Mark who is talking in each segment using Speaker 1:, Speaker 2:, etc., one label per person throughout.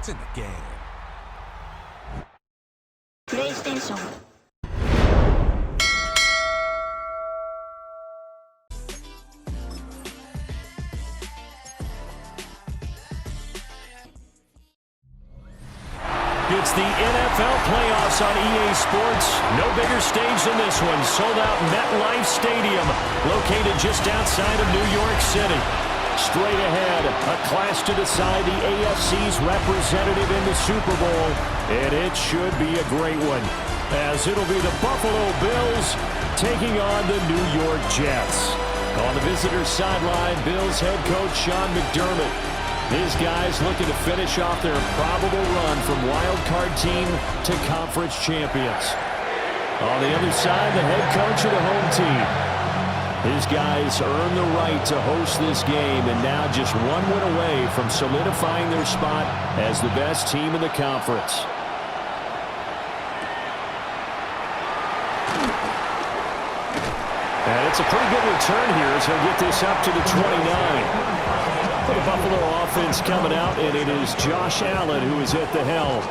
Speaker 1: It's in the game.
Speaker 2: PlayStation.
Speaker 3: It's the NFL playoffs on EA Sports. No bigger stage than this one. Sold out MetLife Stadium, located just outside of New York City. Straight ahead, a clash to decide the AFC's representative in the Super Bowl. And it should be a great one, as it'll be the Buffalo Bills taking on the New York Jets. On the visitor's sideline, Bills head coach Sean McDermott. These guys looking to finish off their probable run from wild card team to conference champions. On the other side, the head coach of the home team. These guys earned the right to host this game, and now just one win away from solidifying their spot as the best team in the conference. And it's a pretty good return here as he'll get this up to the 29. For the Buffalo offense coming out, and it is Josh Allen who is at the helm.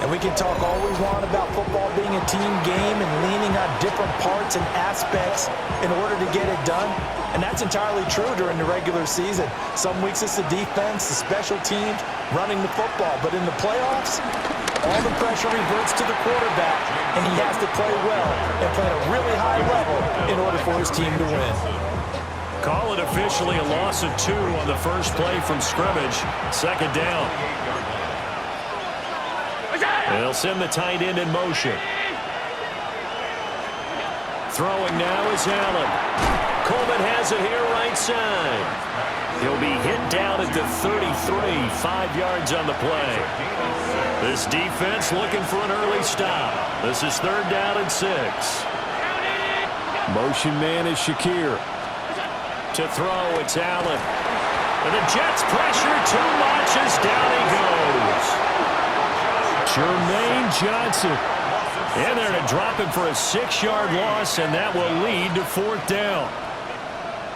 Speaker 4: And we can talk all we want about football being a team game and leaning on different parts and aspects in order to get it done. And that's entirely true during the regular season. Some weeks it's the defense, the special teams, running the football. But in the playoffs, all the pressure reverts to the quarterback, and he has to play well and play at a really high level in order for his team to win.
Speaker 3: Call it officially a loss of 2 on the first play from scrimmage. Second down. They'll send the tight end in motion. Throwing now is Allen. Coleman has it here right side. He'll be hit down at the 33, 5 yards on the play. This defense looking for an early stop. This is 3rd down and 6. Motion man is Shakir. To throw, it's Allen. And the Jets pressure too much as down he goes. Jermaine Johnson in there to drop him for a 6-yard loss, and that will lead to 4th down.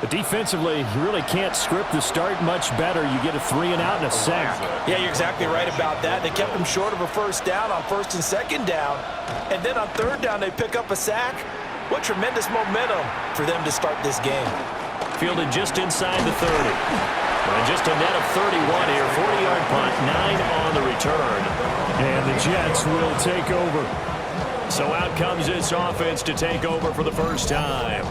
Speaker 3: But defensively, you really can't script the start much better. You get a 3 and out and a sack.
Speaker 4: Yeah, you're exactly right about that. They kept him short of a 1st down on 1st and 2nd down. And then on 3rd down, they pick up a sack. What tremendous momentum for them to start this game.
Speaker 3: Fielded just inside the 30. And just a net of 31 here. 40-yard punt, 9 on the return. And the Jets will take over. So out comes this offense to take over for the first time.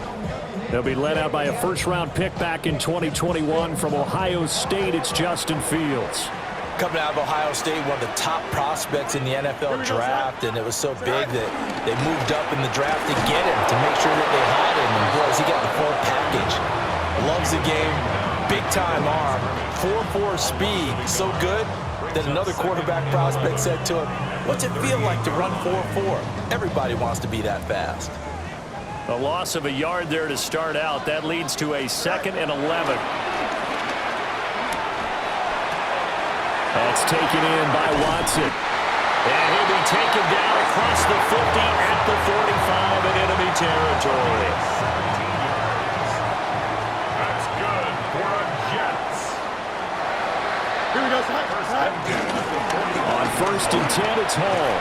Speaker 3: They'll be led out by a first-round pick back in 2021 from Ohio State. It's Justin Fields.
Speaker 4: Coming out of Ohio State, one of the top prospects in the NFL draft, and it was so big that they moved up in the draft to get him, to make sure that they had him. And boys, he got the full package. Loves the game, big-time arm, 4.4 speed, so good that another quarterback prospect said to him, "What's it feel like to run 4.4? Everybody wants to be that fast."
Speaker 3: A loss of a yard there to start out. That leads to a 2nd and 11. That's taken in by Watson. And he'll be taken down across the 50 at the 45 in enemy territory.
Speaker 5: That's good for the Jets. Here we go.
Speaker 3: On 1st and 10, it's Hall.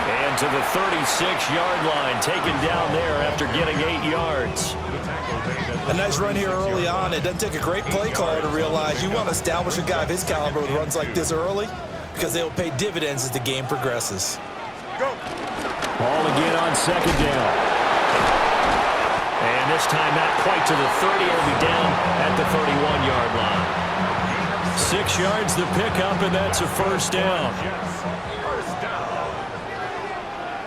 Speaker 3: And to the 36-yard line, taken down there after getting 8 yards.
Speaker 4: A nice run here early on. It doesn't take a great play caller to realize you want to establish a guy of his caliber with runs like this early, because they'll pay dividends as the game progresses.
Speaker 5: Go.
Speaker 3: Ball again on 2nd down. And this time not quite to the 30. It'll be down at the 31-yard line. 6 yards the pickup, and that's a 1st down.
Speaker 5: First down.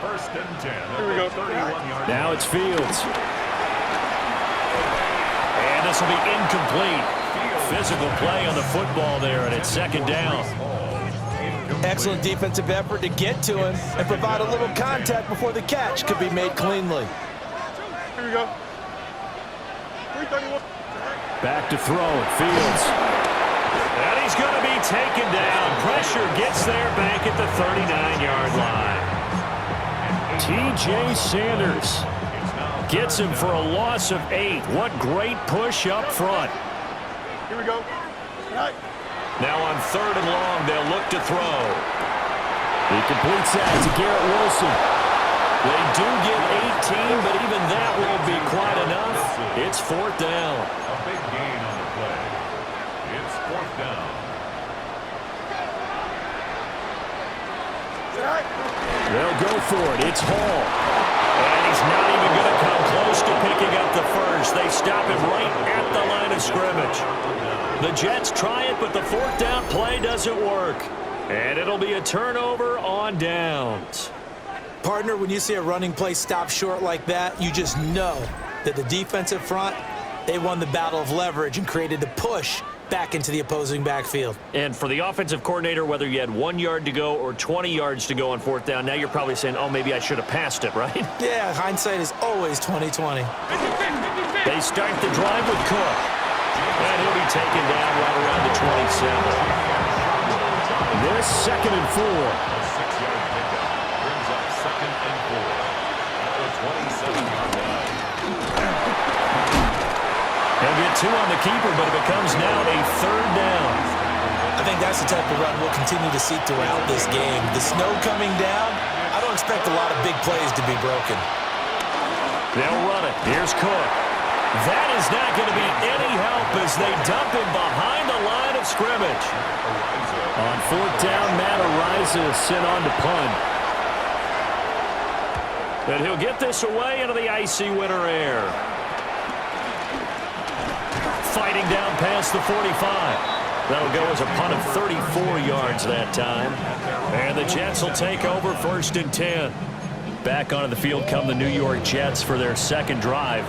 Speaker 5: 1st and 10. Here we go. 31-yard.
Speaker 3: Now it's Fields. And this will be incomplete. Physical play on the football there, and it's 2nd down.
Speaker 4: Excellent defensive effort to get to him and provide a little contact before the catch could be made cleanly.
Speaker 5: Here we go. 331.
Speaker 3: Back to throw it, Fields. And he's going to be taken down. Pressure gets there back at the 39-yard line. T.J. Sanders gets him for a loss of 8. What great push up front.
Speaker 5: Here we go. Right.
Speaker 3: Now on 3rd and long, they'll look to throw.
Speaker 1: He completes that to Garrett Wilson.
Speaker 3: They do get 18, but even that won't be quite enough. It's 4th down.
Speaker 5: A big gain on the play. It's 4th down.
Speaker 3: They'll go for it. It's Hall. And he's not even going to come close to picking up the first. They stop him right at the line of scrimmage. The Jets try it, but the 4th down play doesn't work. And it'll be a turnover on downs.
Speaker 4: Partner, when you see a running play stop short like that, you just know that the defensive front, they won the battle of leverage and created the push back into the opposing backfield.
Speaker 3: And for the offensive coordinator, whether you had 1 yard to go or 20 yards to go on 4th down, now you're probably saying, oh, maybe I should have passed it, right?
Speaker 4: Yeah, hindsight is always 20/20.
Speaker 3: They start the drive with Cook. And he'll be taken down right around the 27. This 2nd and 4.
Speaker 5: A 6-yard pickup brings up 2nd and 4 at the 27-yard line.
Speaker 3: He'll get 2 on the keeper, but it becomes now a 3rd down.
Speaker 4: I think that's the type of run we'll continue to see throughout this game. The snow coming down, I don't expect a lot of big plays to be broken.
Speaker 3: They'll run it. Here's Cook. That is not going to be any help as they dump him behind the line of scrimmage.
Speaker 1: On 4th down, Matt Ariza sent on to punt.
Speaker 3: But he'll get this away into the icy winter air. Fighting down past the 45. That'll go as a punt of 34 yards that time. And the Jets will take over 1st and 10. Back onto the field come the New York Jets for their 2nd drive.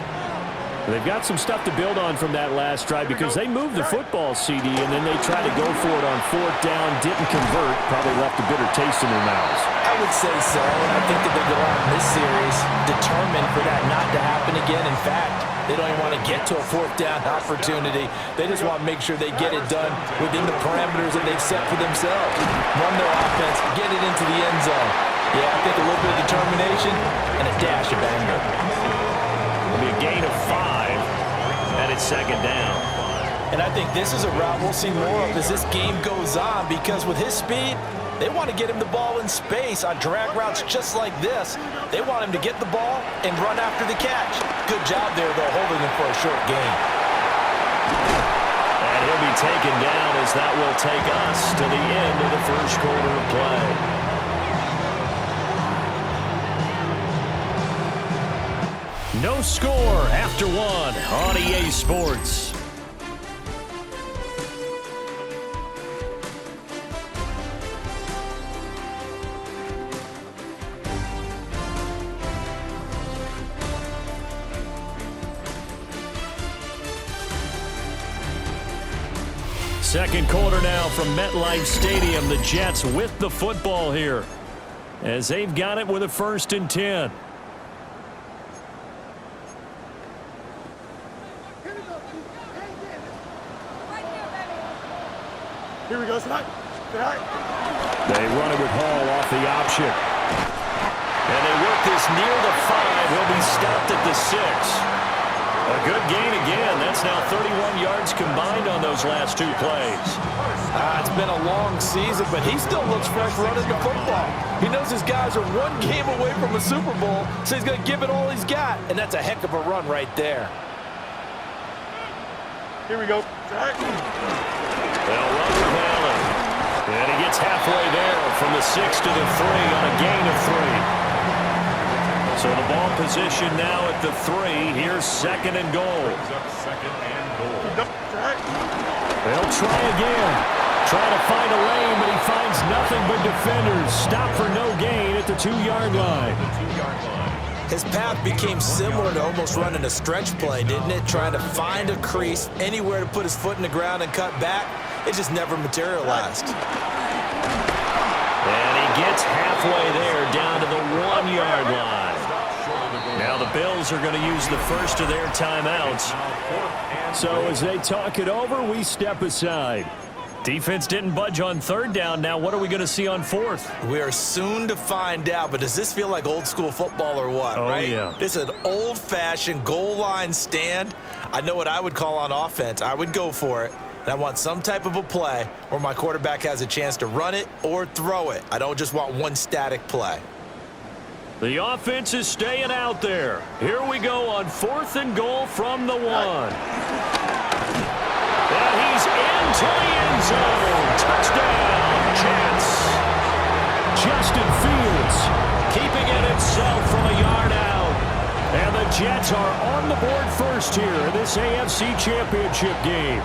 Speaker 1: They've got some stuff to build on from that last drive because they moved the football, CD, and then they tried to go for it on 4th down, didn't convert, probably left a bitter taste in their mouths.
Speaker 4: I would say so, and I think that they go out in this series determined for that not to happen again. In fact, they don't even want to get to a 4th down opportunity. They just want to make sure they get it done within the parameters that they've set for themselves. Run their offense, get it into the end zone. Yeah, I think a little bit of determination and a dash of anger.
Speaker 3: It'll be a gain of 5, and it's 2nd down.
Speaker 4: And I think this is a route we'll see more of as this game goes on, because with his speed, they want to get him the ball in space on drag routes just like this. They want him to get the ball and run after the catch. Good job there, though, holding him for a short gain.
Speaker 3: And he'll be taken down as that will take us to the end of the 1st quarter of play. No score after 1 on EA Sports. Second quarter now from MetLife Stadium. The Jets with the football here as they've got it with a 1st and 10.
Speaker 6: Here we go, tonight.
Speaker 3: They run it with Hall off the option. And they work this near the 5. He'll be stopped at the 6. A good gain again. That's now 31 yards combined on those last 2 plays.
Speaker 4: It's been a long season, but he still looks fresh running the football. He knows his guys are 1 game away from a Super Bowl, so he's going to give it all he's got. And that's a heck of a run right there.
Speaker 6: Here we go.
Speaker 3: They'll run with Allen. And he gets halfway there from the 6 to the 3 on a gain of 3. So the ball position now at the 3. Here's 2nd and goal. They'll try again. Trying to find a lane, but he finds nothing but defenders. Stop for no gain at the 2-yard line.
Speaker 4: His path became similar to almost running a stretch play, didn't it? Trying to find a crease, anywhere to put his foot in the ground and cut back. It just never materialized.
Speaker 3: And he gets halfway there, down to the 1-yard line. Now the Bills are going to use the first of their timeouts.
Speaker 1: So as they talk it over, we step aside.
Speaker 3: Defense didn't budge on 3rd down. Now what are we going to see on 4th?
Speaker 4: We are soon to find out, but does this feel like old school football or what, right?
Speaker 3: Yeah.
Speaker 4: This is an old-fashioned goal line stand. I know what I would call on offense. I would go for it. And I want some type of a play where my quarterback has a chance to run it or throw it. I don't just want one static play.
Speaker 3: The offense is staying out there. Here we go on 4th and goal from the 1. And he's into the end zone. Touchdown, Jets. Justin Fields keeping it himself from a yard out. And the Jets are on the board first here in this AFC Championship game.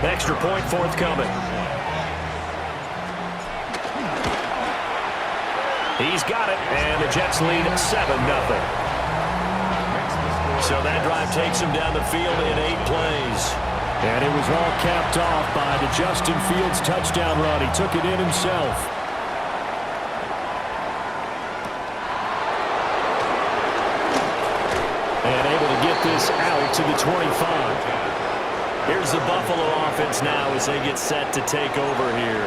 Speaker 3: Extra point forthcoming. He's got it, and the Jets lead 7-0. So that drive takes him down the field in 8 plays.
Speaker 1: And it was all capped off by the Justin Fields touchdown run. He took it in himself. And able to get this out to the 25.
Speaker 3: Here's the Buffalo offense now as they get set to take over here.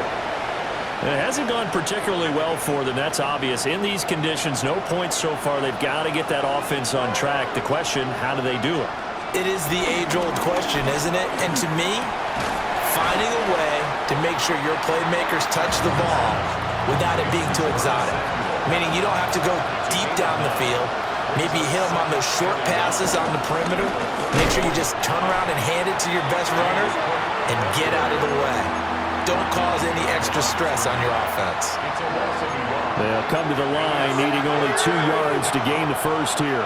Speaker 3: It hasn't gone particularly well for them. That's obvious. In these conditions, no points so far. They've got to get that offense on track. The question, how do they do it?
Speaker 4: It is the age-old question, isn't it? And to me, finding a way to make sure your playmakers touch the ball without it being too exotic. Meaning you don't have to go deep down the field. Maybe hit them on those short passes on the perimeter. Make sure you just turn around and hand it to your best runner and get out of the way. Don't cause any extra stress on your offense.
Speaker 1: They'll come to the line needing only 2 yards to gain the first here.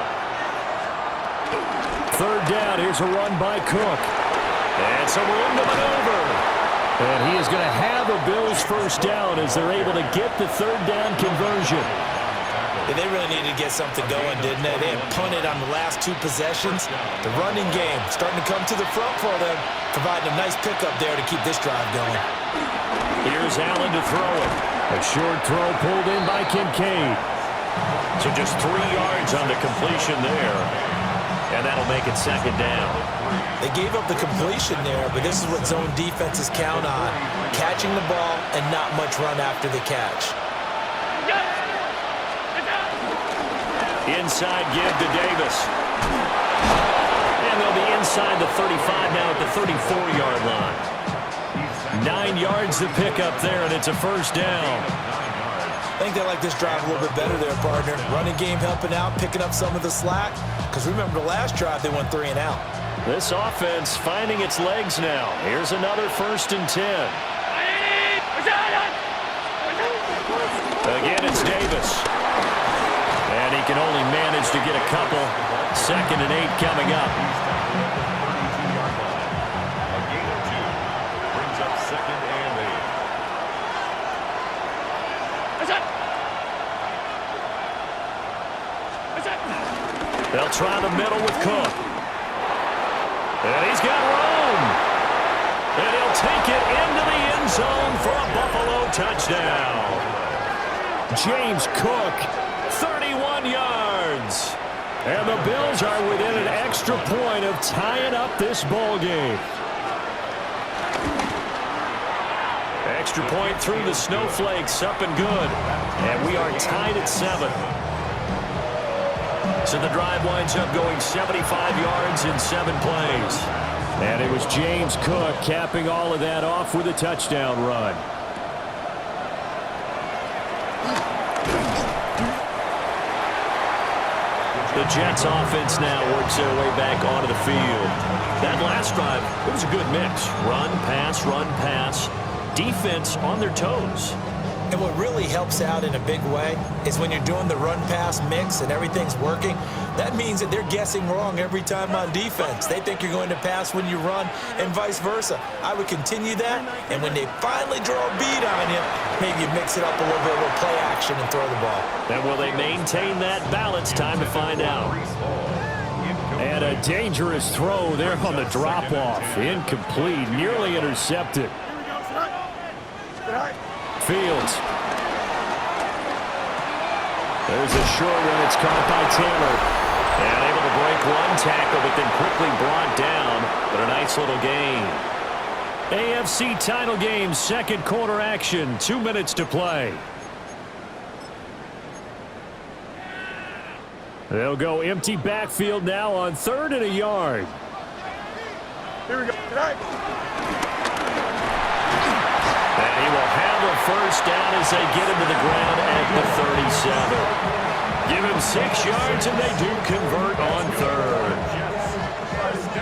Speaker 1: 3rd down. Here's a run by Cook.
Speaker 3: And some room to maneuver.
Speaker 1: And he is going to have a Bills first down as they're able to get the 3rd down conversion.
Speaker 4: Yeah, they really needed to get something going, didn't they? They had punted on the last 2 possessions. The running game starting to come to the front for them, providing a nice pickup there to keep this drive going.
Speaker 3: Here's Allen to throw it.
Speaker 1: A short throw pulled in by Kincaid.
Speaker 3: So just 3 yards on the completion there. And that'll make it 2nd down.
Speaker 4: They gave up the completion there, but this is what zone defenses count on. Catching the ball and not much run after the catch.
Speaker 3: Inside give to Davis. And they'll be inside the 35 now at the 34-yard line. 9 yards to pick up there, and it's a first down.
Speaker 4: I think they like this drive a little bit better there, partner. Running game helping out, picking up some of the slack. Because remember the last drive, they went 3 and out.
Speaker 3: This offense finding its legs now. Here's another 1st and 10. Again, it's Davis. And he can only manage to get a couple. 2nd and 8 coming up.
Speaker 5: A gain of 2 brings up 2nd and 8.
Speaker 3: They'll try the middle with Cook. And he's got room. And he'll take it into the end zone for a Buffalo touchdown.
Speaker 1: James Cook,
Speaker 3: 31 yards.
Speaker 1: and the Bills are within an extra point of tying up this ball game.
Speaker 3: Extra point through the snowflakes, up and good. And we are tied at 7. So the drive winds up going 75 yards in 7 plays.
Speaker 1: And it was James Cook capping all of that off with a touchdown run.
Speaker 3: The Jets offense now works their way back onto the field. That last drive, it was a good mix. Run, pass, defense on their toes.
Speaker 4: And what really helps out in a big way is when you're doing the run-pass mix and everything's working, that means that they're guessing wrong every time on defense. They think you're going to pass when you run and vice versa. I would continue that, and when they finally draw a beat on you, maybe you mix it up a little bit with play action and throw the ball.
Speaker 3: And will they maintain that balance? Time to find out.
Speaker 1: And a dangerous throw there on the drop-off. Incomplete, nearly intercepted. Fields. There's a short one. It's caught by Taylor.
Speaker 3: And able to break one tackle, but then quickly brought down. But a nice little gain.
Speaker 1: AFC title game, second quarter action. 2 minutes to play. They'll go empty backfield now on 3rd and a yard.
Speaker 6: Here we go.
Speaker 3: And he will have a first down as they get him to the ground at the 37. Give him 6 yards, and they do convert on 3rd.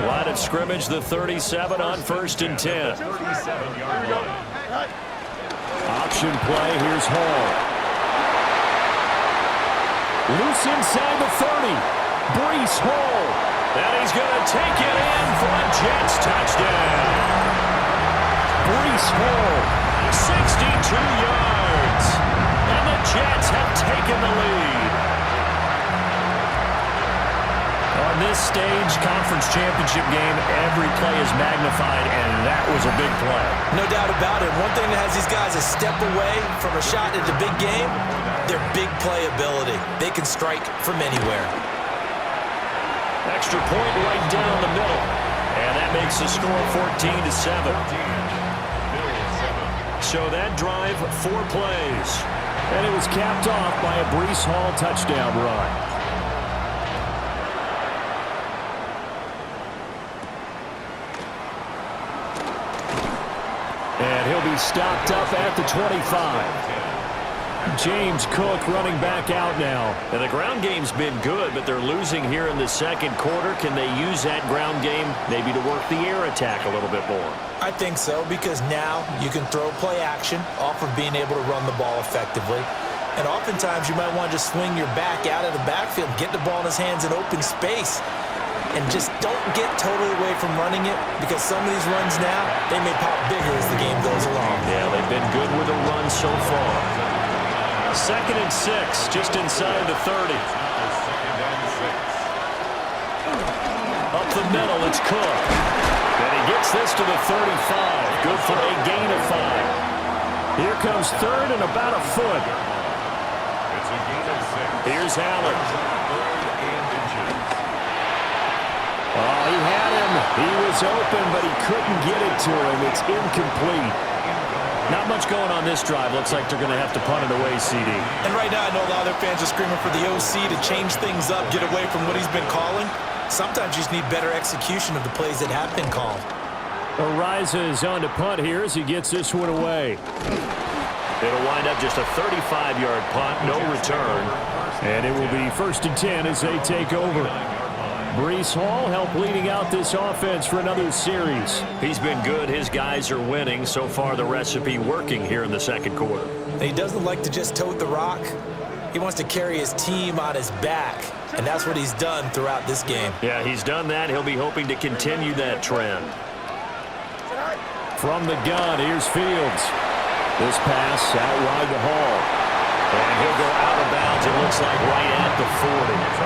Speaker 3: Line of scrimmage, the 37 on 1st and 10.
Speaker 1: Option play, here's Hall. Loose inside the 30. Brees Hall.
Speaker 3: And he's going to take it in for a Jets touchdown.
Speaker 1: Brees Hall.
Speaker 3: 62 yards. And the Jets have taken the lead. On this stage, conference championship game, every play is magnified, and that was a big play.
Speaker 4: No doubt about it. One thing that has these guys a step away from a shot at the big game, their big play ability. They can strike from anywhere.
Speaker 3: Extra point right down the middle. And that makes the score 14-7. So that drive, 4 plays.
Speaker 1: And it was capped off by a Brees Hall touchdown run. And he'll be stopped up at the 25. James Cook running back out now.
Speaker 3: And the ground game's been good, but they're losing here in the second quarter. Can they use that ground game maybe to work the air attack a little bit more?
Speaker 4: I think so, because now you can throw play action off of being able to run the ball effectively. And oftentimes you might want to just swing your back out of the backfield, get the ball in his hands in open space, and just don't get totally away from running it, because some of these runs now, they may pop bigger as the game goes along.
Speaker 3: Yeah, they've been good with a run so far. 2nd and 6, just inside the 30. Up the middle, it's Cook. And he gets this to the 35. Good for a gain of 5.
Speaker 1: Here comes 3rd and about a foot.
Speaker 3: Here's Allen.
Speaker 1: Oh, he had him. He was open, but he couldn't get it to him. It's incomplete. Not much going on this drive. Looks like they're going to have to punt it away, CD.
Speaker 4: And right now, I know a lot of their fans are screaming for the OC to change things up, get away from what he's been calling. Sometimes you just need better execution of the plays that have been called.
Speaker 1: Ariza is on to punt here as he gets this one away.
Speaker 3: It'll wind up just a 35-yard punt, no return.
Speaker 1: And it will be 1st and 10 as they take over. Brees Hall helped leading out this offense for another series.
Speaker 3: He's been good. His guys are winning. So far, the recipe working here in the second quarter.
Speaker 4: He doesn't like to just tote the rock. He wants to carry his team on his back, and that's what he's done throughout this game.
Speaker 3: Yeah, he's done that. He'll be hoping to continue that trend.
Speaker 1: From the gun, here's Fields. This pass out wide to Hall.
Speaker 3: And he'll go out of bounds, it looks like, right at the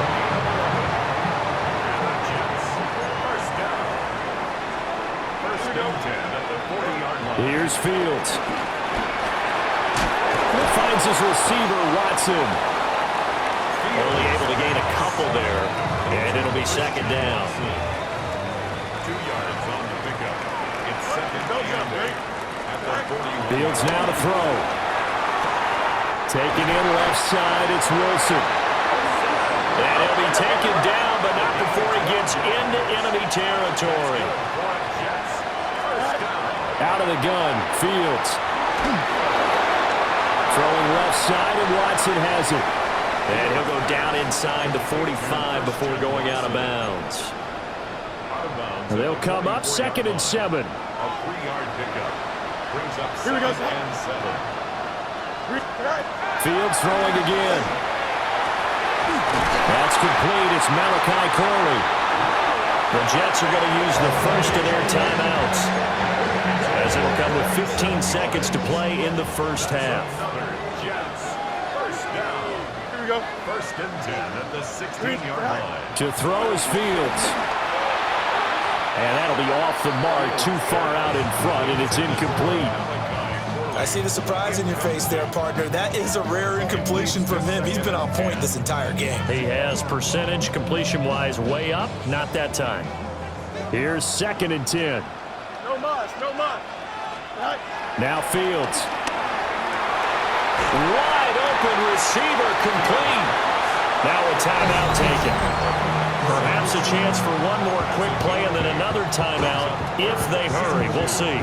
Speaker 3: 40.
Speaker 1: Here's Fields. Finds his receiver, Watson.
Speaker 3: Only able to gain a couple there, and it'll be 2nd down.
Speaker 5: 2 yards on the pickup. It's 2nd down.
Speaker 1: Fields now to throw. Taken in left side, it's Wilson.
Speaker 3: And he'll be taken down, but not before he gets into enemy territory.
Speaker 1: Out of the gun, Fields. Throwing left side, and Watson has it.
Speaker 3: And he'll go down inside the 45 before going out of bounds.
Speaker 1: They'll come up 2nd and 7.
Speaker 5: A 3-yard pickup. Brings up 2nd and 7.
Speaker 1: Fields throwing again. That's complete. It's Malachi Corley.
Speaker 3: The Jets are going to use the first of their timeouts, as it'll come with 15 seconds to play in the first half.
Speaker 5: Jets. First down. Here we go. 1st and 10 at the 16-yard line.
Speaker 1: To throw is Fields. And that'll be off the mark, too far out in front, and it's incomplete.
Speaker 4: I see the surprise in your face there, partner. That is a rare incompletion from him. He's been on point this entire game.
Speaker 3: He has percentage completion-wise way up, not that time.
Speaker 1: Here's 2nd and 10.
Speaker 6: No muss, no muss. Right.
Speaker 1: Now Fields.
Speaker 3: Wide open receiver complete. Now a timeout taken. Perhaps a chance for one more quick play and then another timeout if they hurry. We'll see.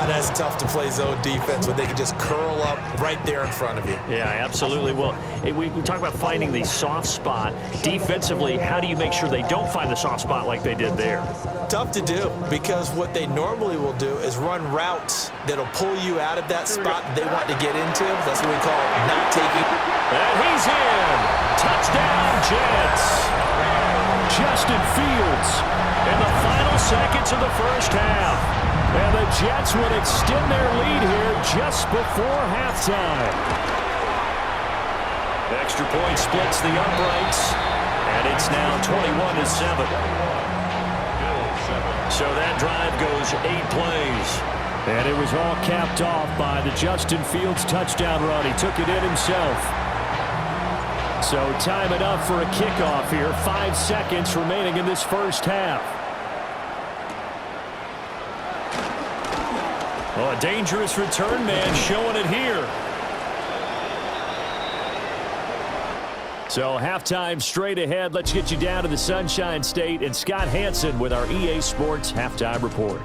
Speaker 4: That's tough to play zone defense when they can just curl up right there in front of you.
Speaker 3: Yeah, absolutely. Well, we talk about finding the soft spot. Defensively, how do you make sure they don't find the soft spot like they did there?
Speaker 4: Tough to do because what they normally will do is run routes that'll pull you out of that spot that they want to get into. That's what we call not taking.
Speaker 3: And he's in. Touchdown, Jets. Justin Fields in the final seconds of the first half. And the Jets would extend their lead here just before halftime. Extra point splits the uprights, and it's now 21-7. So that drive goes 8 plays.
Speaker 1: And it was all capped off by the Justin Fields touchdown run. He took it in himself. So time enough for a kickoff here. 5 seconds remaining in this first half.
Speaker 3: Oh, a dangerous return man showing it here.
Speaker 1: So halftime straight ahead. Let's get you down to the Sunshine State and Scott Hansen with our EA Sports Halftime Report.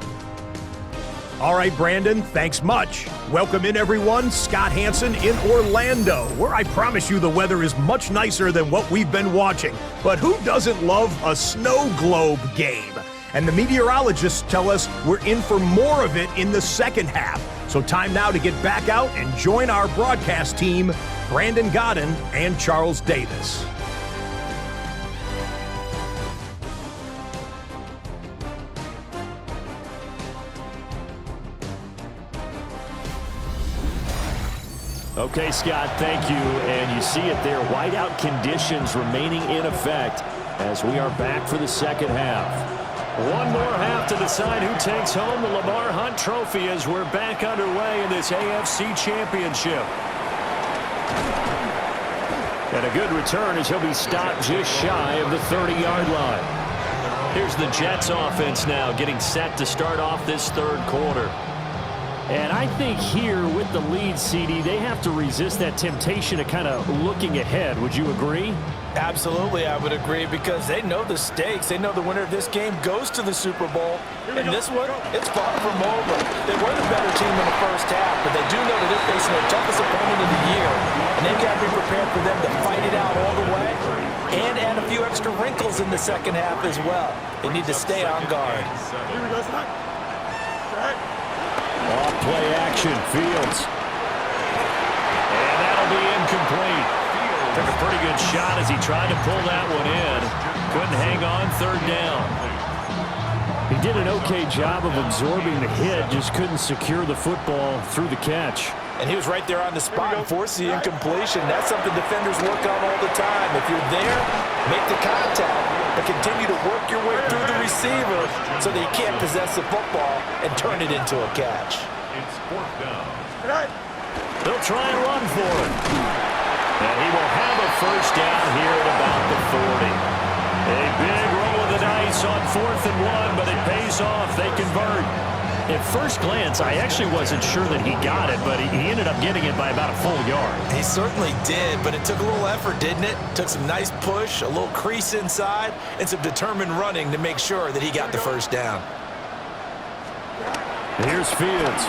Speaker 7: All right, Brandon, thanks much. Welcome in, everyone. Scott Hansen in Orlando, where I promise you the weather is much nicer than what we've been watching. But who doesn't love a snow globe game? And the meteorologists tell us we're in for more of it in the second half. So time now to get back out and join our broadcast team, Brandon Godden and Charles Davis.
Speaker 1: Okay, Scott, thank you. And you see it there, whiteout conditions remaining in effect as we are back for the second half.
Speaker 3: One more half to decide who takes home the Lamar Hunt Trophy as we're back underway in this AFC Championship.
Speaker 1: And a good return as he'll be stopped just shy of the 30-yard line.
Speaker 3: Here's the Jets offense now getting set to start off this third quarter.
Speaker 1: And I think here with the lead, CD, they have to resist that temptation of kind of looking ahead. Would you agree?
Speaker 4: Absolutely, I would agree, because they know the stakes. They know the winner of this game goes to the Super Bowl. And this one, it's far from over. They were the better team in the first half, but they do know that they're facing their toughest opponent of the year. And they've got to be prepared for them to fight it out all the way and add a few extra wrinkles in the second half as well. They need to stay on guard.
Speaker 6: Here we go, Scott. Right.
Speaker 1: Off play action, Fields.
Speaker 3: And that'll be incomplete. Took a pretty good shot as he tried to pull that one in. Couldn't hang on third down.
Speaker 1: He did an okay job of absorbing the hit, just couldn't secure the football through the catch.
Speaker 4: And he was right there on the spot and forced the incompletion. That's something defenders work on all the time. If you're there, make the contact, but continue to work your way through the receiver so that you can't possess the football and turn it into a catch.
Speaker 5: It's 4th down.
Speaker 6: Right.
Speaker 3: They'll try and run for it. And he will have a first down here at about the 40. A big roll of the dice on 4th and 1, but it pays off. They convert.
Speaker 1: At first glance, I actually wasn't sure that he got it, but he ended up getting it by about a full yard.
Speaker 4: He certainly did, but it took a little effort, didn't it? Took some nice push, a little crease inside, and some determined running to make sure that he got the first down.
Speaker 1: Here's Fields.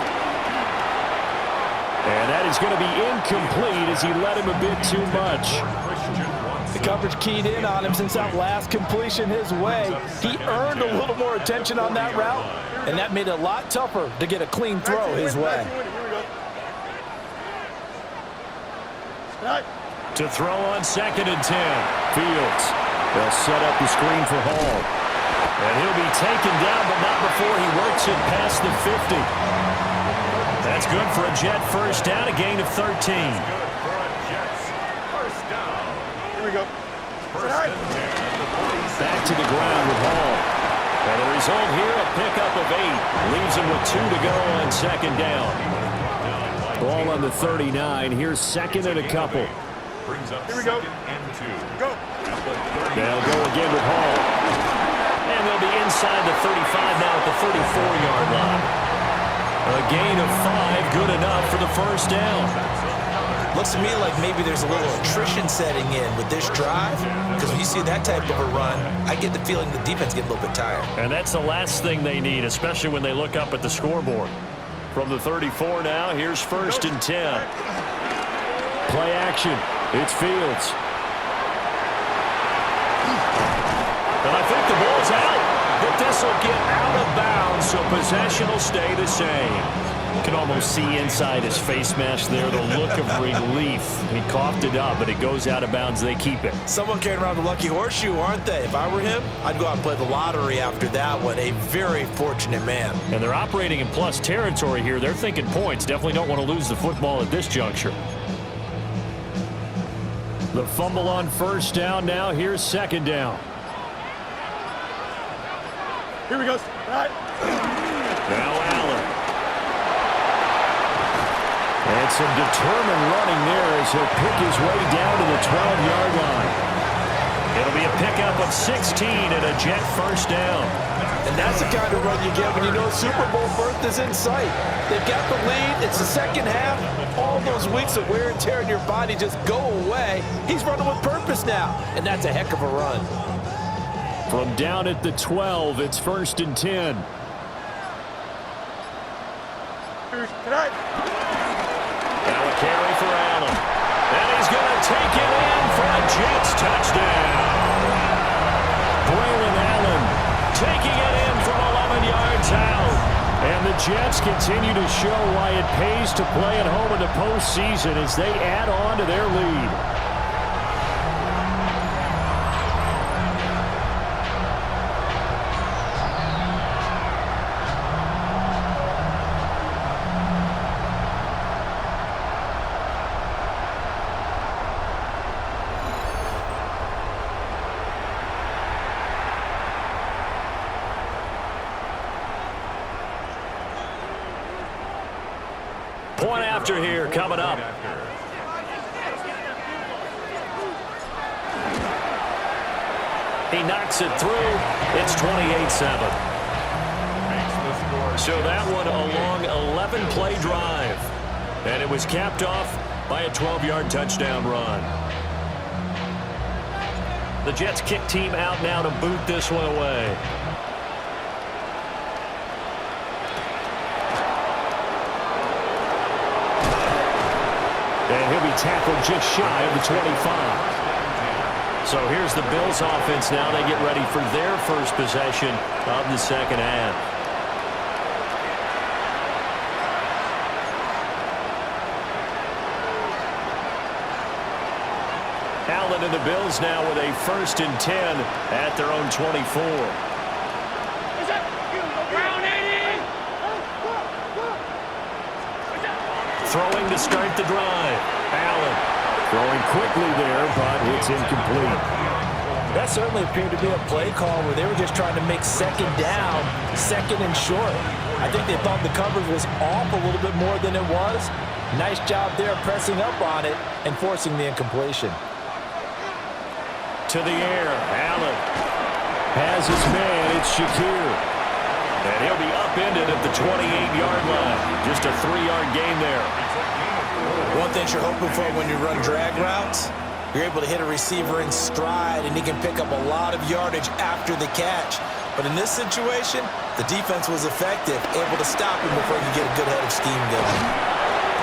Speaker 1: And that is going to be incomplete as he let him a bit too much.
Speaker 4: The coverage keyed in on him since that last completion his way. He earned a little more attention on that route, and that made it a lot tougher to get a clean throw his way.
Speaker 6: Right.
Speaker 3: To throw on 2nd and 10.
Speaker 1: Fields. They'll set up the screen for Hall.
Speaker 3: And he'll be taken down, but not before he works it past the 50. That's good for a Jet first down, a gain of 13.
Speaker 5: First down.
Speaker 6: Here we go.
Speaker 5: First and 10.
Speaker 1: Back to the ground with Hall.
Speaker 3: And the result here, a pickup of 8. Leaves him with 2 to go on 2nd down.
Speaker 1: Ball on the 39. Here's 2nd and a couple.
Speaker 5: Brings up
Speaker 6: Here we go.
Speaker 5: 2nd and 2.
Speaker 6: Go.
Speaker 1: They'll go again with Hall.
Speaker 3: And they'll be inside the 35 now at the 34-yard line. A gain of 5, good enough for the first down.
Speaker 4: Looks to me like maybe there's a little attrition setting in with this drive, because when you see that type of a run, I get the feeling the defense gets a little bit tired.
Speaker 3: And that's the last thing they need, especially when they look up at the scoreboard. From the 34 now, here's 1st and 10. Play action. It's Fields. And I think the ball's out. But this will get out of bounds, so possession will stay the same. You can almost see inside his face mask there the look of relief. He coughed it up, but it goes out of bounds. They keep it.
Speaker 4: Someone carrying around the lucky horseshoe, aren't they? If I were him, I'd go out and play the lottery after that one. A very fortunate man.
Speaker 3: And they're operating in plus territory here. They're thinking points. Definitely don't want to lose the football at this juncture. The fumble on 1st down now. Here's 2nd down.
Speaker 6: Here we go. Right.
Speaker 3: Now Allen. And some determined running there as he'll pick his way down to the 12-yard line. It'll be a pickup of 16 and a Jet 1st down.
Speaker 4: And that's the kind of run you get when you know Super Bowl berth is in sight. They've got the lead. It's the second half. All those weeks of wear and tear in your body just go away. He's running with purpose now, and that's a heck of a run.
Speaker 3: From down at the 12, it's 1st and 10.
Speaker 6: Tonight.
Speaker 3: Now a carry for Allen. And he's going to take it in for a Jets touchdown. Braylon Allen taking it in from 11 yards out. And the Jets continue to show why it pays to play at home in the postseason as they add on to their lead. Point after here coming up. He knocks it through. It's 28-7. So that one a long 11-play drive. And it was capped off by a 12-yard touchdown run. The Jets kick team out now to boot this one away. And he'll be tackled just shy of the 25. So here's the Bills offense now. They get ready for their first possession of the second half. Allen and the Bills now with a 1st and 10 at their own 24. Throwing to start the drive. Allen throwing quickly there, but it's incomplete.
Speaker 4: That certainly appeared to be a play call where they were just trying to make 2nd down, 2nd and short. I think they thought the coverage was off a little bit more than it was. Nice job there pressing up on it and forcing the incompletion.
Speaker 3: To the air, Allen has his man. It's Shakir. And he'll be upended at the 28-yard line. Just a 3-yard gain there.
Speaker 4: One thing you're hoping for when you run drag routes, you're able to hit a receiver in stride, and he can pick up a lot of yardage after the catch. But in this situation, the defense was effective, able to stop him before he could get a good head of steam going.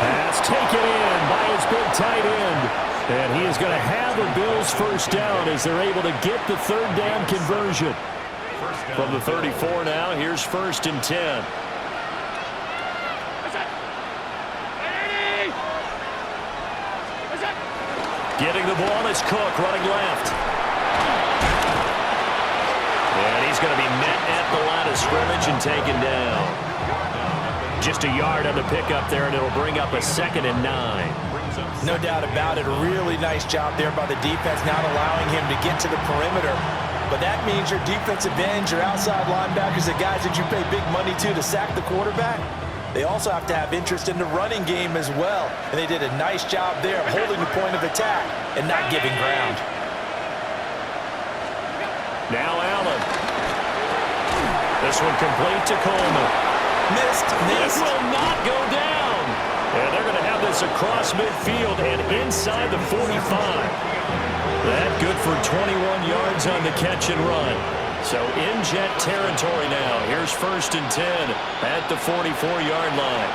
Speaker 3: Pass taken in by his big tight end. And he is going to have the Bills 1st down as they're able to get the 3rd down conversion. From the 34 now, here's 1st and 10. Getting the ball is Cook running left. And he's going to be met at the line of scrimmage and taken down. Just a yard on the pickup there, and it'll bring up a 2nd and 9.
Speaker 4: No doubt about it. A really nice job there by the defense, not allowing him to get to the perimeter. But that means your defensive ends, your outside linebackers, the guys that you pay big money to sack the quarterback, they also have to have interest in the running game as well. And they did a nice job there of holding the point of attack and not giving ground.
Speaker 3: Now Allen. This one complete to Coleman.
Speaker 4: Missed.
Speaker 3: This will not go down. And they're going to have this this across midfield and inside the 45. That good for 21 yards on the catch and run. So in Jet territory now. Here's 1st and 10 at the 44-yard line.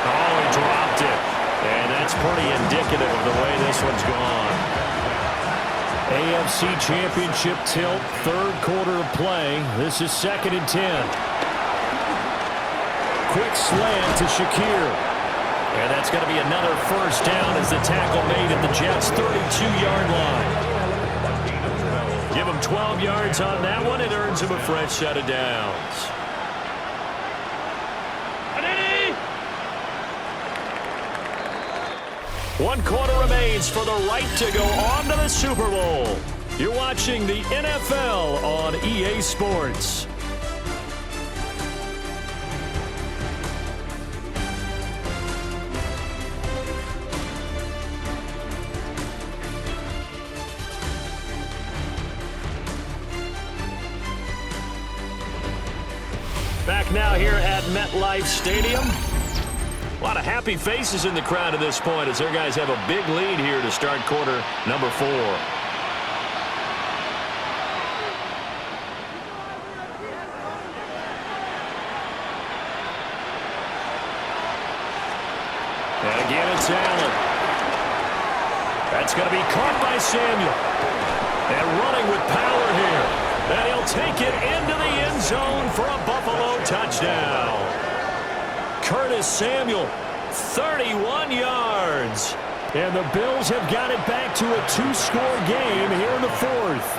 Speaker 3: Oh, he dropped it. And that's pretty indicative of the way this one's gone.
Speaker 1: AFC Championship tilt, 3rd quarter of play. This is 2nd and 10. Quick slant to Shakir.
Speaker 3: And that's going to be another 1st down as the tackle made at the Jets' 32-yard line. Give him 12 yards on that one. It earns him a fresh set of downs. One quarter remains for the right to go on to the Super Bowl. You're watching the NFL on EA Sports. Back now here at MetLife Stadium. A lot of happy faces in the crowd at this point as their guys have a big lead here to start quarter number 4. And again it's Allen. That's going to be caught by Samuel. And running with power here. And he'll take it into the end zone for a Buffalo touchdown. Curtis Samuel, 31 yards.
Speaker 1: And the Bills have got it back to a 2-score game here in the 4th.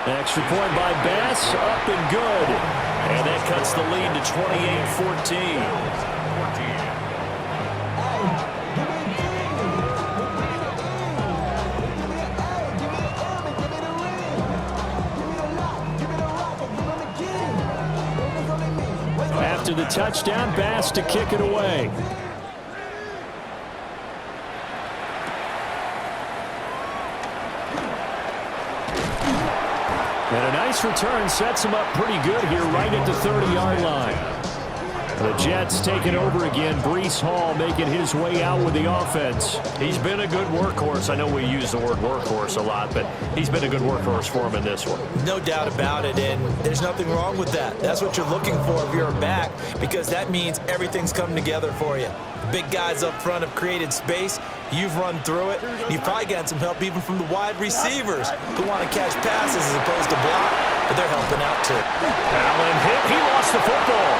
Speaker 1: Extra point by Bass, up and good.
Speaker 3: And that cuts the lead to 28-14.
Speaker 1: After the touchdown, Bass to kick it away. And a nice return sets him up pretty good here right at the 30-yard line. The Jets taking over again. Breece Hall making his way out with the offense.
Speaker 3: He's been a good workhorse. I know we use the word workhorse a lot, but he's been a good workhorse for him in this one.
Speaker 4: No doubt about it, and there's nothing wrong with that. That's what you're looking for if you're a back, because that means everything's coming together for you. The big guys up front have created space. You've run through it. You've probably gotten some help even from the wide receivers who want to catch passes as opposed to block, but they're helping out too.
Speaker 3: Allen hit. He lost the football.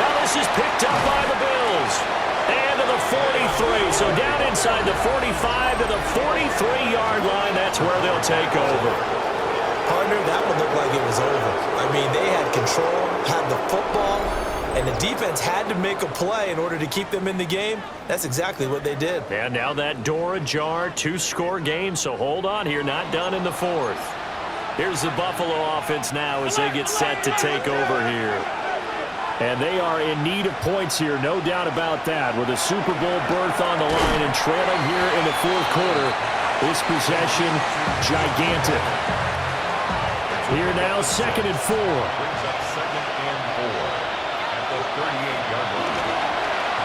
Speaker 3: Now this is picked up by the Bills. And to the 43. So down inside the 45 to the 43-yard line. That's where they'll take over.
Speaker 4: Partner, that one looked like it was over. I mean, they had control, had the football, and the defense had to make a play in order to keep them in the game. That's exactly what they did.
Speaker 3: And now that door ajar, 2-score game, so hold on here, not done in the 4th. Here's the Buffalo offense now as they get set to take over here.
Speaker 1: And they are in need of points here, no doubt about that. With a Super Bowl berth on the line and trailing here in the 4th quarter, this possession gigantic. Here now, 2nd and 4.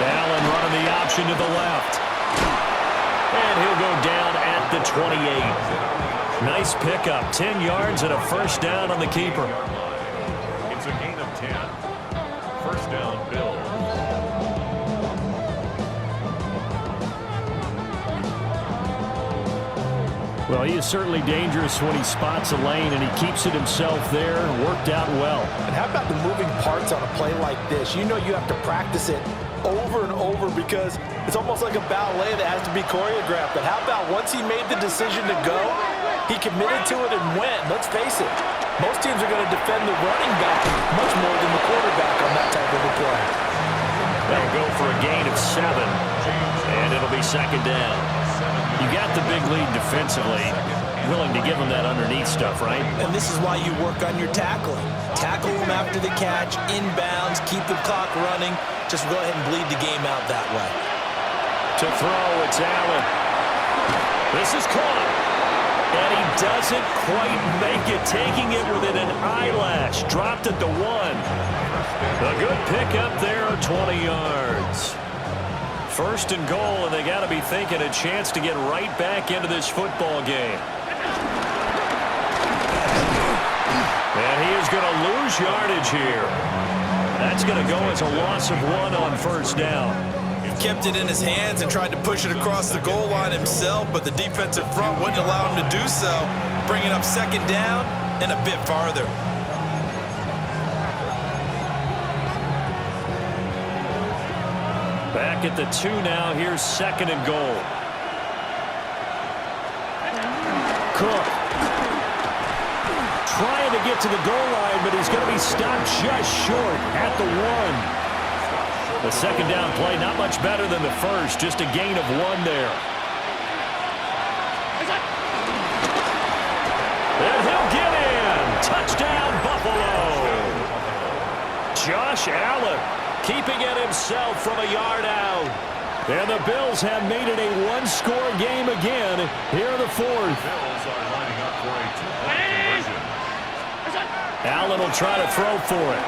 Speaker 3: Allen running the option to the left. And he'll go down at the 28. Nice pickup, 10 yards and a 1st down on the keeper.
Speaker 5: It's a gain of 10. 1st down, Bills.
Speaker 1: Well, he is certainly dangerous when he spots a lane, and he keeps it himself there. Worked out well.
Speaker 4: And how about the moving parts on a play like this? You know you have to practice it over and over because it's almost like a ballet that has to be choreographed. But how about once he made the decision to go, he committed to it and went. Let's face it, most teams are going to defend the running back much more than the quarterback on that type of a play.
Speaker 3: They'll go for a gain of 7, and it'll be 2nd down. You got the big lead defensively, willing to give them that underneath stuff, right?
Speaker 4: And this is why you work on your tackling. Tackle them after the catch, inbounds, keep the clock running. Just go ahead and bleed the game out that way.
Speaker 3: To throw, it's Allen. This is caught. And he doesn't quite make it, taking it within an eyelash. Dropped at the 1. A good pickup there, 20 yards. First and goal, and they got to be thinking a chance to get right back into this football game. And he is going to lose yardage here. That's going to go as a loss of 1 on first down.
Speaker 4: Kept it in his hands and tried to push it across the goal line himself, but the defensive front wouldn't allow him to do so, bringing up second down and a bit farther.
Speaker 3: Back at the 2 now. Here's second and goal. Cook trying to get to the goal line, but he's going to be stopped just short at the 1. The second down play, not much better than the first, just a gain of 1 there. And he'll get in. Touchdown, Buffalo. Josh Allen keeping it himself from a yard out. And the Bills have made it a 1-score game again here in the 4th.
Speaker 5: Bills are lining up for a 2-point conversion.
Speaker 3: Allen will try to throw for it.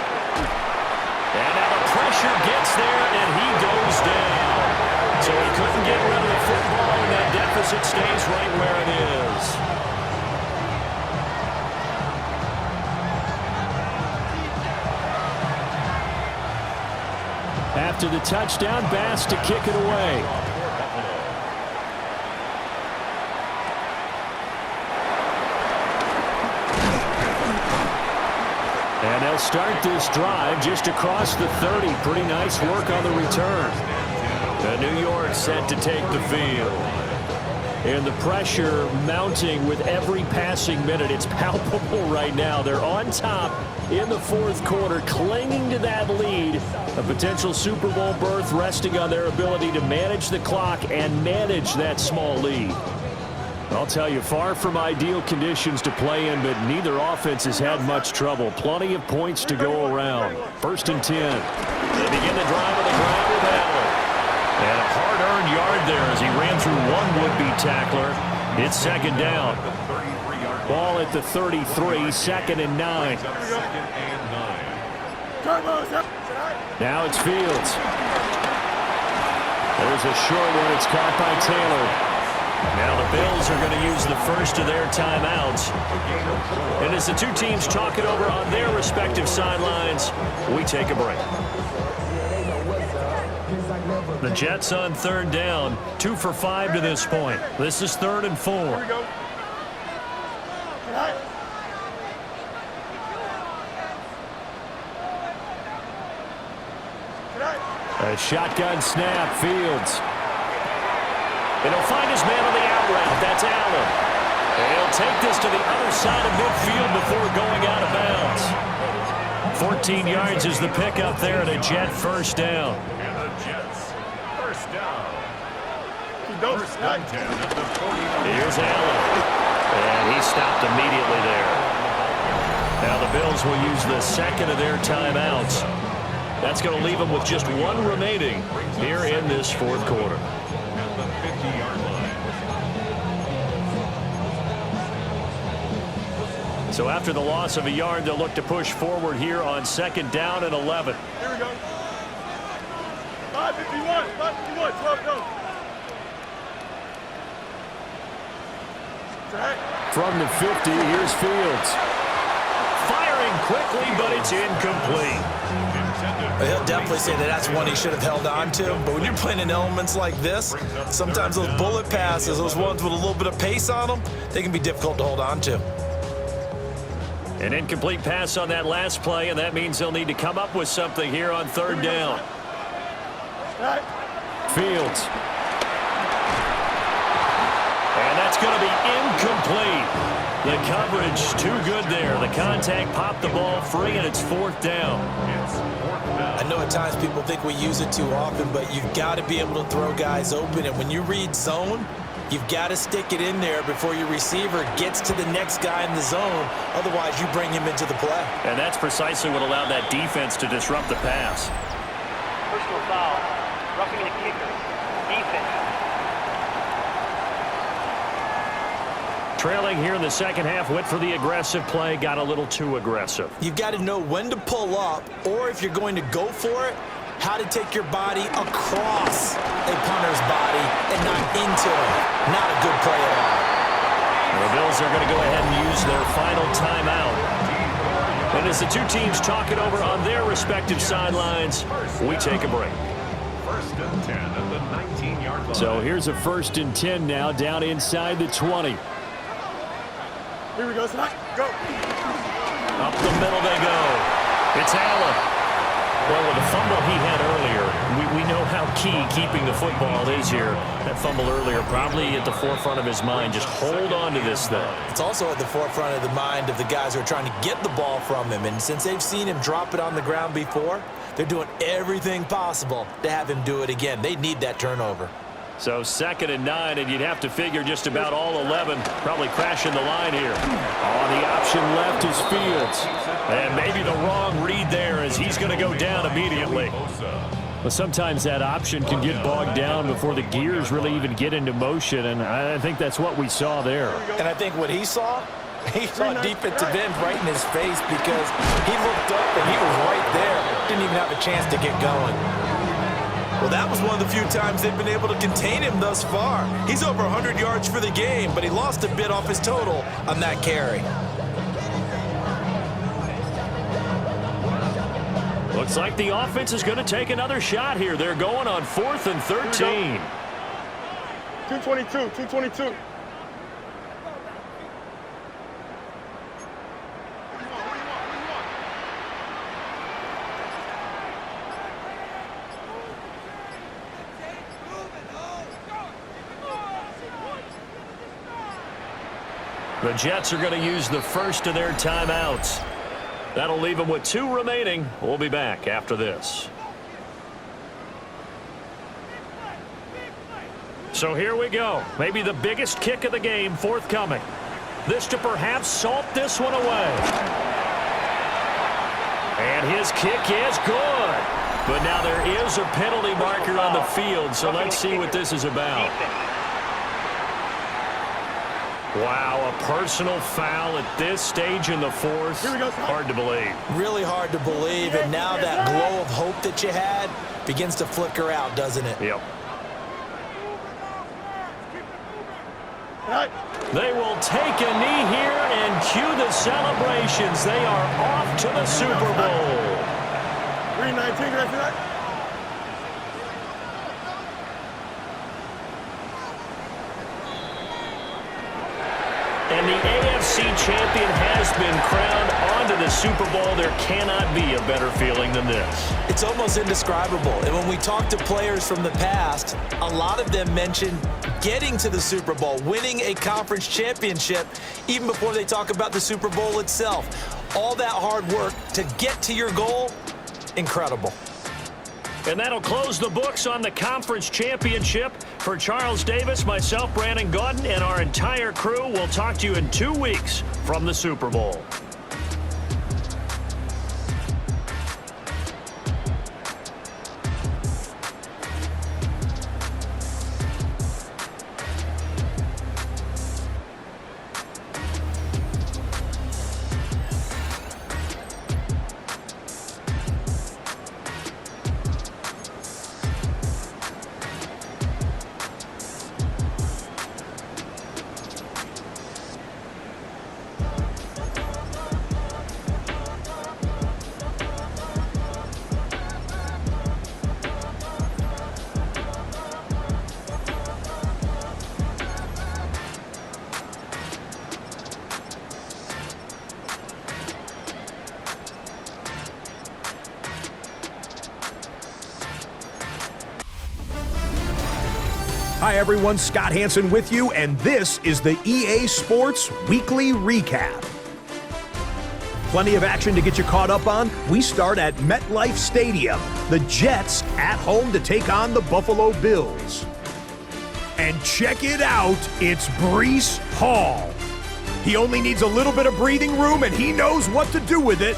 Speaker 3: And now the pressure gets there, and he goes down. So he couldn't get rid of the football, and that deficit stays right where it is. After the touchdown, Bass to kick it away. And they'll start this drive just across the 30. Pretty nice work on the return. And New York set to take the field. And the pressure mounting with every passing minute. It's palpable right now. They're on top in the 4th quarter, clinging to that lead. A potential Super Bowl berth resting on their ability to manage the clock and manage that small lead. I'll tell you, far from ideal conditions to play in, but neither offense has had much trouble. Plenty of points to go around. 1st and 10. They begin the drive on the ground with Allen. And a hard-earned yard there as he ran through one would-be tackler. It's second down. Ball at the 33, 2nd and 9. Now it's Fields. There's a short one. It's caught by Taylor. Now the Bills are going to use the first of their timeouts. And as the two teams talk it over on their respective sidelines, we take a break. The Jets on 3rd down, 2 for 5 to this point. This is 3rd and 4.
Speaker 6: Here we go.
Speaker 3: A shotgun snap, Fields. And he'll find his man on the out route. That's Allen. And he'll take this to the other side of midfield before going out of bounds. 14 yards is the pickup there at a Jet first down.
Speaker 5: And the Jets, first down.
Speaker 6: First
Speaker 5: and 10 at the 49.
Speaker 3: Here's Allen. And he stopped immediately there. Now the Bills will use the second of their timeouts. That's going to leave them with just 1 remaining here in this 4th quarter.
Speaker 5: At the 50-yard line.
Speaker 3: So after the loss of a yard, they'll look to push forward here on 2nd down and 11.
Speaker 6: Here we go. 551, 551, 12 go.
Speaker 3: From the 50, here's Fields. Firing quickly, but it's incomplete.
Speaker 4: He'll definitely say that that's one he should have held on to. But when you're playing in elements like this, sometimes those bullet passes, those ones with a little bit of pace on them, they can be difficult to hold on to.
Speaker 3: An incomplete pass on that last play, and that means they'll need to come up with something here on 3rd down. Fields. And that's going to be incomplete. The coverage too good there. The contact popped the ball free, and it's 4th down.
Speaker 4: I know at times people think we use it too often, but you've got to be able to throw guys open. And when you read zone, you've got to stick it in there before your receiver gets to the next guy in the zone. Otherwise, you bring him into the play.
Speaker 3: And that's precisely what allowed that defense to disrupt the pass.
Speaker 8: Personal foul. Roughing the kicker. Defense.
Speaker 3: Trailing here in the second half, went for the aggressive play, got a little too aggressive.
Speaker 4: You've got to know when to pull up, or if you're going to go for it, how to take your body across a punter's body and not into it. Not a good play at all.
Speaker 3: The Bills are going to go ahead and use their final timeout. And as the two teams talk it over on their respective sidelines, we take a break.
Speaker 5: First and 10 at the 19-yard line.
Speaker 1: So here's a 1st and 10 now, down inside the 20.
Speaker 6: Here we go, Snot. Go.
Speaker 3: Up the middle they go. It's Allen. Well, with the fumble he had earlier, we know how key keeping the football is here. That fumble earlier probably at the forefront of his mind. Just hold on to this thing.
Speaker 4: It's also at the forefront of the mind of the guys who are trying to get the ball from him. And since they've seen him drop it on the ground before, they're doing everything possible to have him do it again. They need that turnover.
Speaker 3: So 2nd and 9, and you'd have to figure just about all 11 probably crashing the line here.
Speaker 1: Oh, the option left is Fields.
Speaker 3: And maybe the wrong read there as he's going to go down immediately.
Speaker 1: Well, sometimes that option can get bogged down before the gears really even get into motion, and I think that's what we saw there.
Speaker 4: And I think what he saw defensive end right in his face because he looked up and he was right there. Didn't even have a chance to get going. Well, that was one of the few times they've been able to contain him thus far. He's over 100 yards for the game, but he lost a bit off his total on that carry.
Speaker 3: Looks like the offense is going to take another shot here. They're going on 4th and 13.
Speaker 6: 222.
Speaker 3: The Jets are going to use the first of their timeouts. That'll leave them with 2 remaining. We'll be back after this. So here we go. Maybe the biggest kick of the game forthcoming. This to perhaps salt this one away. And his kick is good. But now there is a penalty marker on the field, so let's see what this is about. Wow, a personal foul at this stage in the 4th. Hard to believe.
Speaker 4: Really hard to believe, and now that glow of hope that you had begins to flicker out, doesn't it?
Speaker 3: Yep. They will take a knee here and cue the celebrations. They are off to the Super Bowl.
Speaker 6: 319, right tonight.
Speaker 3: And the AFC champion has been crowned onto the Super Bowl. There cannot be a better feeling than this.
Speaker 4: It's almost indescribable. And when we talk to players from the past, a lot of them mention getting to the Super Bowl, winning a conference championship, even before they talk about the Super Bowl itself. All that hard work to get to your goal, incredible.
Speaker 3: And that'll close the books on the conference championship. For Charles Davis, myself, Brandon Gaudin, and our entire crew, we'll talk to you in 2 weeks from the Super Bowl.
Speaker 7: Hi everyone, Scott Hansen with you, and this is the EA Sports Weekly Recap. Plenty of action to get you caught up on. We start at MetLife Stadium. The Jets at home to take on the Buffalo Bills. And check it out, it's Breece Hall. He only needs a little bit of breathing room, and he knows what to do with it.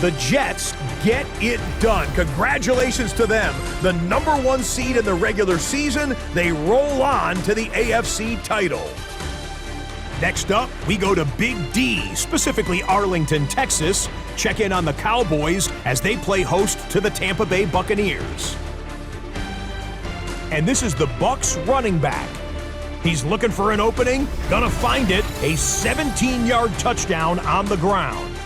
Speaker 7: The Jets get it done. Congratulations to them. The #1 seed in the regular season, they roll on to the AFC title. Next up, we go to Big D, specifically Arlington, Texas. Check in on the Cowboys as they play host to the Tampa Bay Buccaneers. And this is the Bucs running back. He's looking for an opening, gonna find it, a 17-yard touchdown on the ground.